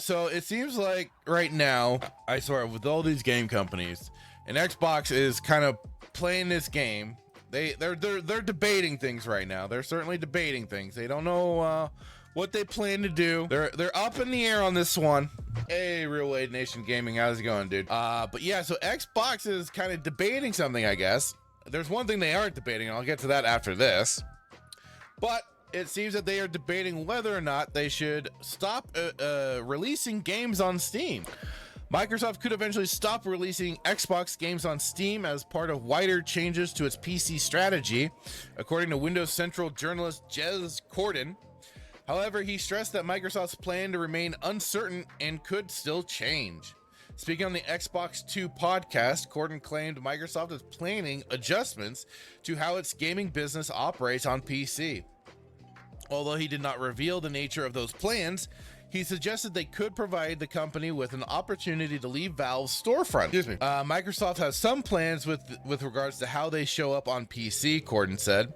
So it seems like right now, I swear, with all these game companies, and Xbox is kind of playing this game. They're debating things right now. They're certainly debating things. They don't know what they plan to do. They're up in the air on this one. Hey, Real Wade Nation Gaming, how's it going, dude? But yeah, so Xbox is kind of debating something, I guess. There's one thing they aren't debating, and I'll get to that after this. But it seems that they are debating whether or not they should stop releasing games on Steam. Microsoft could eventually stop releasing Xbox games on Steam as part of wider changes to its PC strategy, according to Windows Central journalist Jez Corden. However, he stressed that Microsoft's plan to remain uncertain and could still change. Speaking on the Xbox 2 podcast, Corden claimed Microsoft is planning adjustments to how its gaming business operates on PC. Although he did not reveal the nature of those plans, he suggested they could provide the company with an opportunity to leave Valve's storefront. Microsoft has some plans with regards to how they show up on PC, Corden said.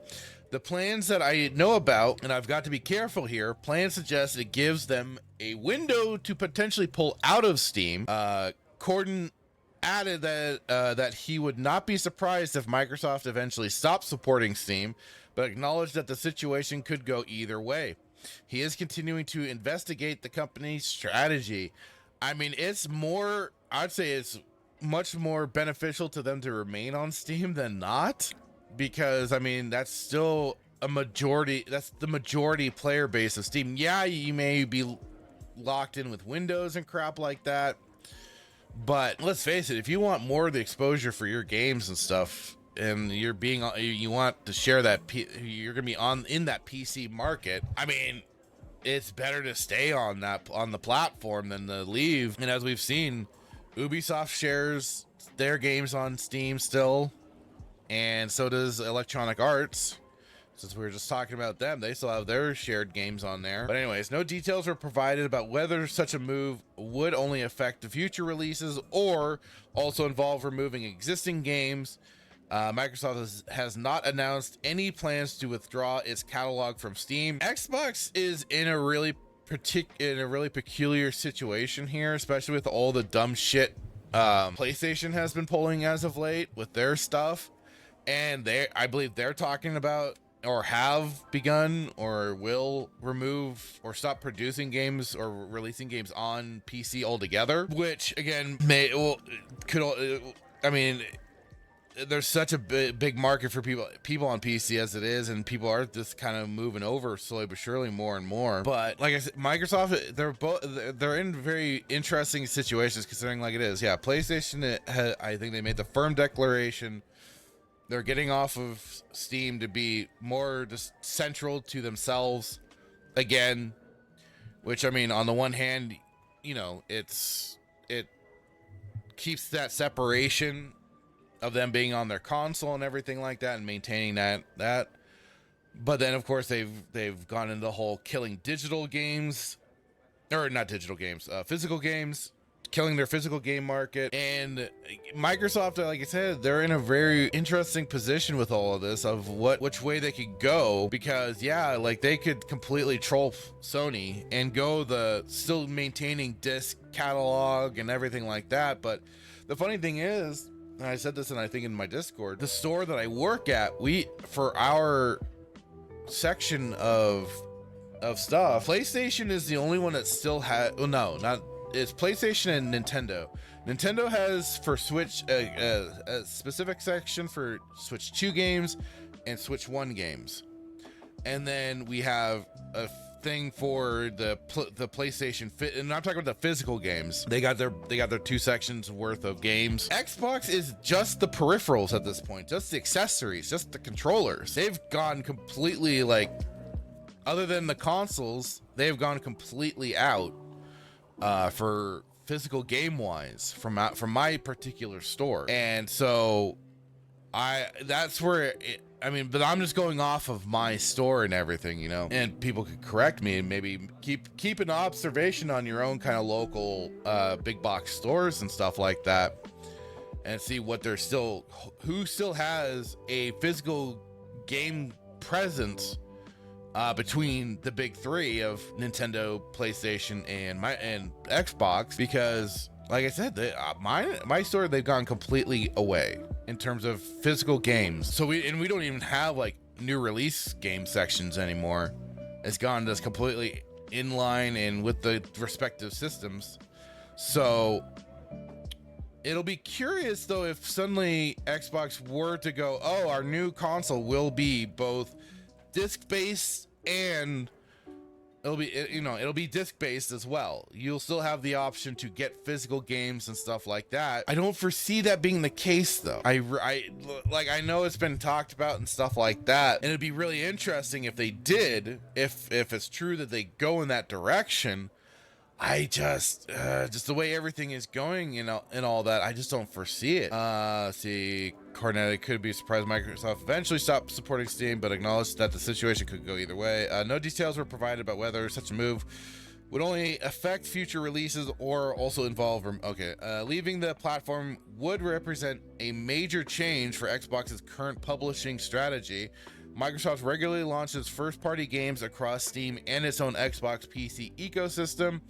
The plans that I know about, and I've got to be careful here, plans suggest it gives them a window to potentially pull out of Steam. Corden added that he would not be surprised if Microsoft eventually stopped supporting Steam, but acknowledged that the situation could go either way. He is continuing to investigate the company's strategy. I mean, I'd say it's much more beneficial to them to remain on Steam than not, because I mean, that's still a majority. That's the majority player base of Steam. Yeah, you may be locked in with Windows and crap like that, but let's face it, if you want more of the exposure for your games and stuff, and you want to share that, you're gonna be in that PC market, I mean, it's better to stay on the platform than to leave. And as we've seen, Ubisoft shares their games on Steam still, and so does Electronic Arts. Since we were just talking about them, they still have their shared games on there. But anyways, no details were provided about whether such a move would only affect the future releases or also involve removing existing games. Microsoft has not announced any plans to withdraw its catalog from Steam. Xbox is in a really peculiar situation here, especially with all the dumb shit PlayStation has been pulling as of late with their stuff. And I believe they're talking about, or have begun, or will remove or stop producing games or releasing games on PC altogether, which again there's such a big market for people on PC as it is, and people are just kind of moving over slowly but surely more and more. But like I said, Microsoft, they're in very interesting situations considering like it is. Yeah, PlayStation, I think they made the firm declaration they're getting off of Steam to be more just central to themselves again, which I mean, on the one hand, you know, it keeps that separation of them being on their console and everything like that and maintaining that. But then of course they've gone into the whole killing digital games, or not digital games, physical games, killing their physical game market. And Microsoft, like I said, they're in a very interesting position with all of this of which way they could go, because yeah, like they could completely troll Sony and go the still maintaining disc catalog and everything like that. But the funny thing is, and I said this, and I think in my Discord, the store that I work at, for our section of stuff, PlayStation is the only one that still has. Well, no, not. It's PlayStation and Nintendo. Nintendo has for Switch a specific section for Switch 2 games and Switch 1 games, and then we have a thing for the PlayStation Fit, and I'm talking about the physical games. They got their 2 sections worth of games. Xbox is just the peripherals at this point, just the accessories, just the controllers. They've gone completely, like, other than the consoles, they've gone completely out for physical game wise from my particular store. And so that's where but I'm just going off of my store and everything, you know, and people could correct me and maybe keep an observation on your own kind of local big box stores and stuff like that, and see who still has a physical game presence between the big three of Nintendo, PlayStation, and Xbox, because like I said, my store, they've gone completely away in terms of physical games. So we don't even have like new release game sections anymore. It's gone just completely in line and with the respective systems. So it'll be curious though if suddenly Xbox were to go, oh, our new console will be both disc-based and it'll be disc-based as well. You'll still have the option to get physical games and stuff like that. I don't foresee that being the case though. I know it's been talked about and stuff like that, and it'd be really interesting if they did, if it's true that they go in that direction. I just the way everything is going, and all that, I just don't foresee it. See, Cornetti could be surprised Microsoft eventually stopped supporting Steam, but acknowledged that the situation could go either way. No details were provided about whether such a move would only affect future releases or also involve. Leaving the platform would represent a major change for Xbox's current publishing strategy. Microsoft regularly launches first-party games across Steam and its own Xbox PC ecosystem.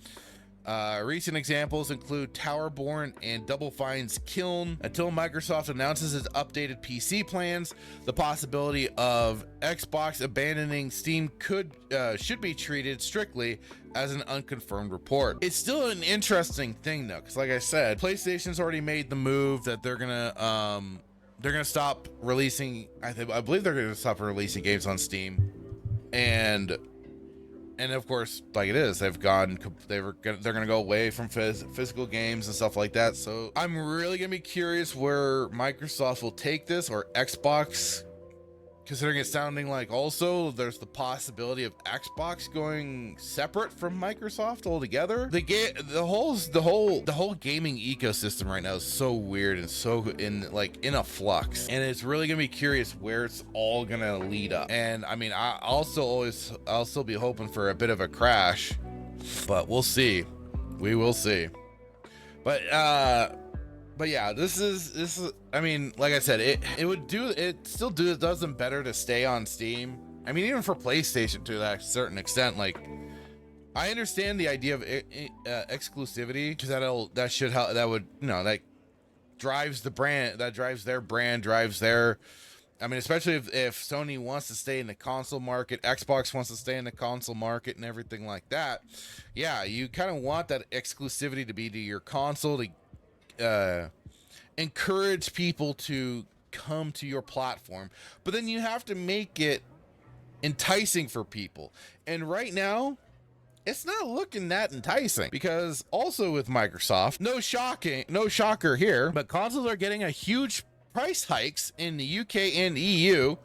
Recent examples include Towerborn and Double Fine's Kiln. Until Microsoft announces its updated PC plans, the possibility of Xbox abandoning Steam should be treated strictly as an unconfirmed report. It's still an interesting thing though, because like I said, PlayStation's already made the move that they're gonna stop releasing. I believe they're gonna stop releasing games on Steam, and of course, like it is, they're gonna go away from physical games and stuff like that. So I'm really gonna be curious where Microsoft will take this, or Xbox, considering it's sounding like also there's the possibility of Xbox going separate from Microsoft altogether. The whole gaming ecosystem right now is so weird and so in a flux, and it's really gonna be curious where it's all gonna lead up. And I mean, I'll still be hoping for a bit of a crash, but we'll see. We will see. But yeah, this is, I mean, like I said, it still does them better to stay on Steam. I mean, even for PlayStation to a certain extent, like, I understand the idea of exclusivity, because that drives the brand, that drives their brand, I mean, especially if Sony wants to stay in the console market, Xbox wants to stay in the console market and everything like that. Yeah, you kind of want that exclusivity to be to your console, to encourage people to come to your platform, but then you have to make it enticing for people. And right now, it's not looking that enticing, because also with Microsoft, no shocker here, but consoles are getting a huge price hikes in the UK and EU,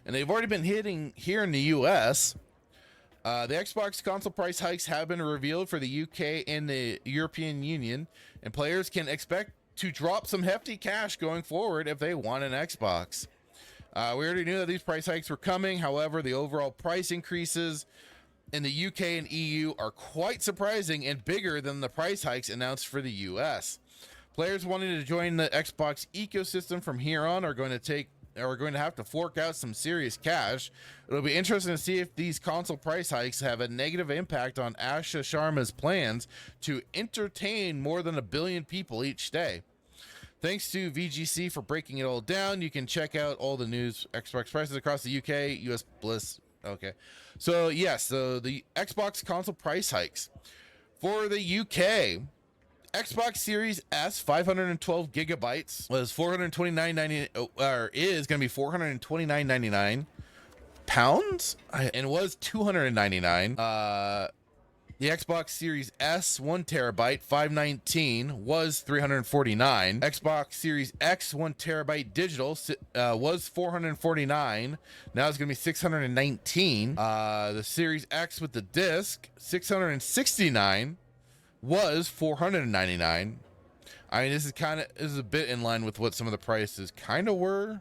and they've already been hitting here in the US. The Xbox console price hikes have been revealed for the UK and the European Union, and players can expect to drop some hefty cash going forward if they want an Xbox. We already knew that these price hikes were coming. However, the overall price increases in the UK and EU are quite surprising and bigger than the price hikes announced for the US. Players wanting to join the Xbox ecosystem from here on are going to have to fork out some serious cash. It'll be interesting to see if these console price hikes have a negative impact on Asha Sharma's plans to entertain more than 1 billion people each day. Thanks to VGC for breaking it all down. You can check out all the news Xbox prices across the UK, US Bliss. Okay. So yes, so the Xbox console price hikes for the UK. Xbox Series S 512 gigabytes was $429.99, or is going to be $429.99 pounds, and was $299. The Xbox Series S 1 terabyte 519 was $349. Xbox Series X 1 terabyte digital was $449. Now it's going to be $619. The Series X with the disc $669. Was $499. I mean, this is a bit in line with what some of the prices kind of were.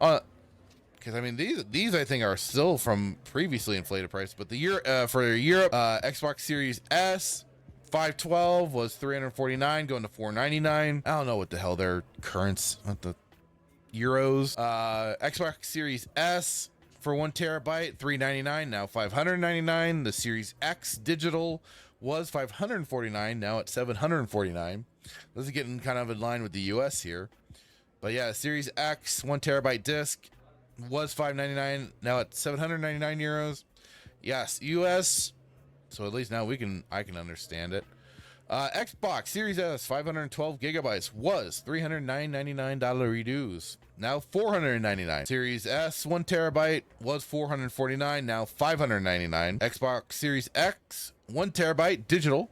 Because I mean, these I think are still from previously inflated price. But for Europe, Xbox Series S 512 was $349, going to $499. I don't know what the hell their currents, what the euros. Xbox Series S for 1 TB, $399, now $599. The Series X digital was $549, now at $749. This is getting kind of in line with the US here. But yeah, Series X 1 TB disc was $599, now at 799 euros. Yes, US. So at least now I can understand it. Xbox Series S 512 gigabytes was $309.99 reduced, now $499. Series S 1 TB was $449, now $599. Xbox Series X 1 TB digital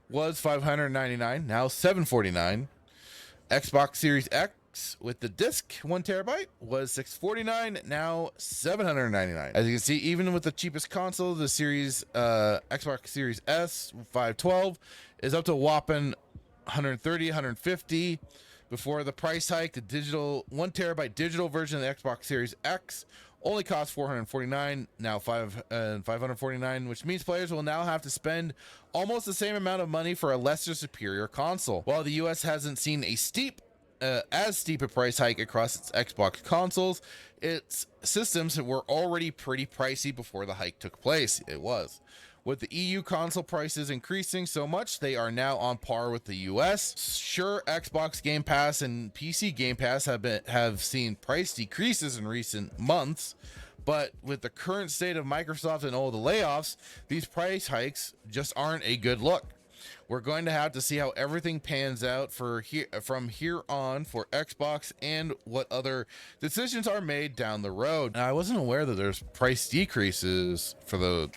was $599, now $749. Xbox Series X with the disc 1 TB was $649, now $799. As you can see, even with the cheapest console, the Xbox Series S 512 is up to a whopping $130, $150. Before the price hike, the digital 1 TB digital version of the Xbox Series X only costs $449, now $549, which means players will now have to spend almost the same amount of money for a lesser superior console. While the US hasn't seen as steep a price hike across its Xbox consoles, its systems were already pretty pricey before the hike took place. It was. With the EU console prices increasing so much, they are now on par with the US. Sure, Xbox Game Pass and PC Game Pass have seen price decreases in recent months, but with the current state of Microsoft and all the layoffs, these price hikes just aren't a good look. We're going to have to see how everything pans out from here on for Xbox and what other decisions are made down the road. Now, I wasn't aware that there's price decreases for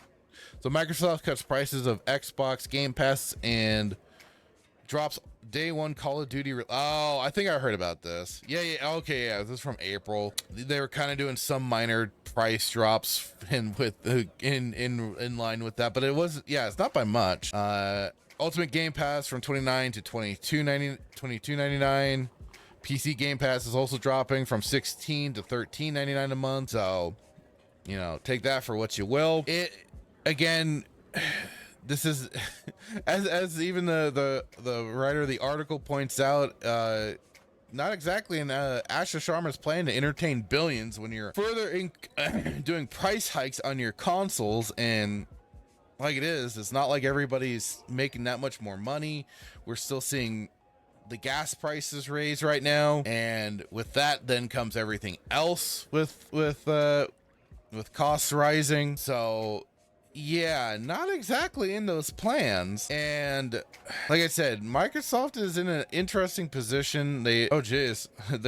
so Microsoft cuts prices of Xbox Game Pass and drops day one Call of Duty. Oh, I think I heard about this. Yeah, okay, yeah. This is from April. They were kind of doing some minor price drops in line with that, but it was, yeah, it's not by much. Ultimate Game Pass from $29 to $22.99. PC Game Pass is also dropping from $16 to $13.99 a month. So, take that for what you will. Again, this is as even the writer of the article points out, not exactly an Asher Sharma's plan to entertain billions when you're further doing price hikes on your consoles. And like it's not like everybody's making that much more money. We're still seeing the gas prices raise right now, and with that then comes everything else with costs rising. So yeah, not exactly in those plans. And like I said, Microsoft is in an interesting position. They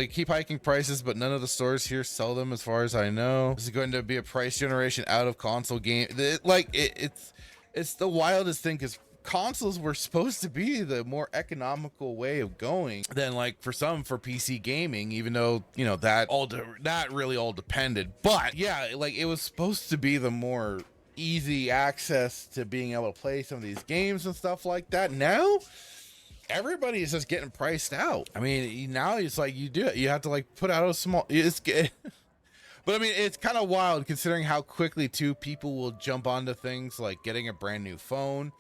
keep hiking prices, but none of the stores here sell them as far as I know. This is going to be a price generation out of console game. It's the wildest thing, because consoles were supposed to be the more economical way of going than for PC gaming, even though that really all depended. But yeah, it was supposed to be the more easy access to being able to play some of these games and stuff like that. Now everybody is just getting priced out. I mean, now it's you have to put out a small, but I mean, it's kind of wild considering how quickly people will jump onto things like getting a brand new phone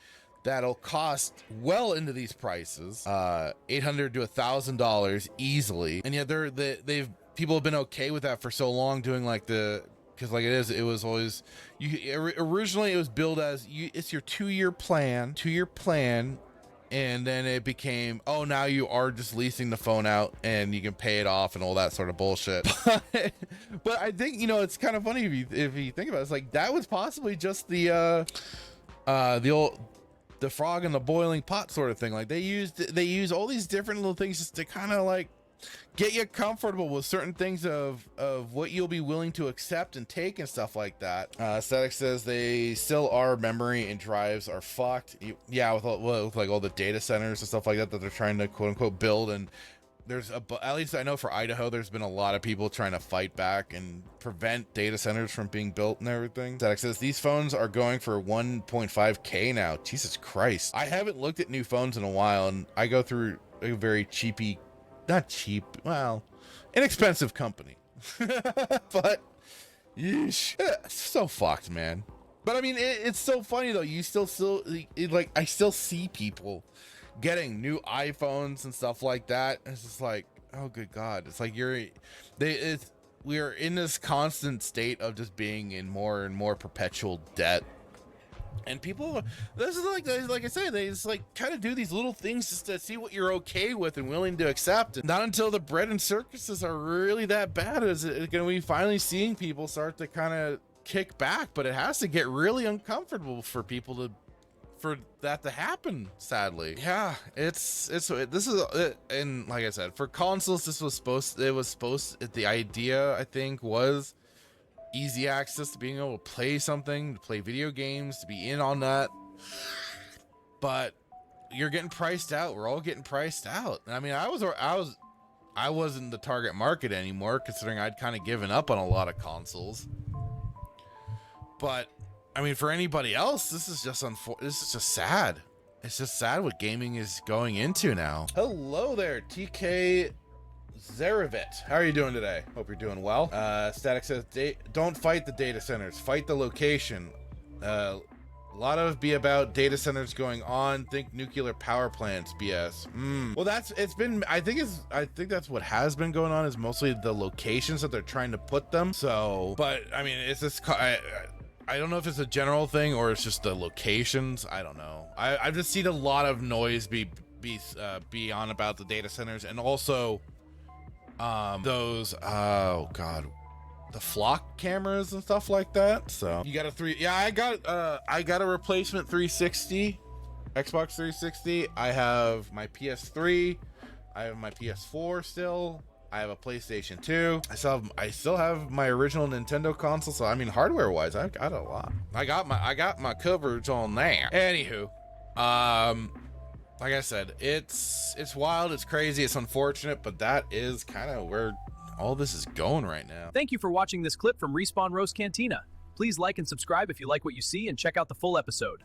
that'll cost well into these prices, $800 to $1,000 easily. And yet people have been okay with that for so long, doing because it was always, originally it was billed as it's your two-year plan, and then it became, oh, now you are just leasing the phone out and you can pay it off and all that sort of bullshit. But I think it's kind of funny if you think about it. It's that was possibly just the frog in the boiling pot sort of thing. They use all these different little things just to kind of get you comfortable with certain things of what you'll be willing to accept and take and stuff like that. Static says they still are, memory and drives are fucked. Yeah, with all the data centers and stuff like that they're trying to quote unquote build. And there's at least I know for Idaho, there's been a lot of people trying to fight back and prevent data centers from being built and everything. Static says these phones are going for 1.5K now. Jesus Christ. I haven't looked at new phones in a while, and I go through a very inexpensive company. But yeesh, it's so fucked, man. But I mean, it's so funny though. I still see people getting new iPhones and stuff like that. It's just oh good God. It's we are in this constant state of just being in more and more perpetual debt. And people, this is like I say, they just like kind of do these little things just to see what you're okay with and willing to accept. And not until the bread and circuses are really that bad is it going to be finally seeing people start to kind of kick back. But it has to get really uncomfortable for people for that to happen, sadly. Yeah, this is, and like I said, for consoles, the idea, I think, was easy access to being able to play something, to play video games, to be in on that. But you're getting priced out. We're all getting priced out. I mean, I wasn't the target market anymore, considering I'd kind of given up on a lot of consoles. But I mean, for anybody else, this is just sad. It's just sad what gaming is going into now. Hello there, TK Zarevit. How are you doing today? Hope you're doing well. Static says, don't fight the data centers, fight the location. A lot of be about data centers going on. Think nuclear power plants, BS. Well, I think that's what has been going on, is mostly the locations that they're trying to put them. So, but I mean, it's just, I don't know if it's a general thing or it's just the locations. I don't know. I've just seen a lot of noise be on about the data centers, and also those the flock cameras and stuff like that. So you got I got a replacement 360, Xbox 360. I have my PS3, I have my PS4 still, I have a PlayStation 2. I still have my original Nintendo console. So I mean, hardware wise, I've got a lot. I got my coverage on there. Anywho, like I said, it's wild, it's crazy, it's unfortunate, but that is kind of where all this is going right now. Thank you for watching this clip from Respawn Roast Cantina. Please like and subscribe if you like what you see, and check out the full episode.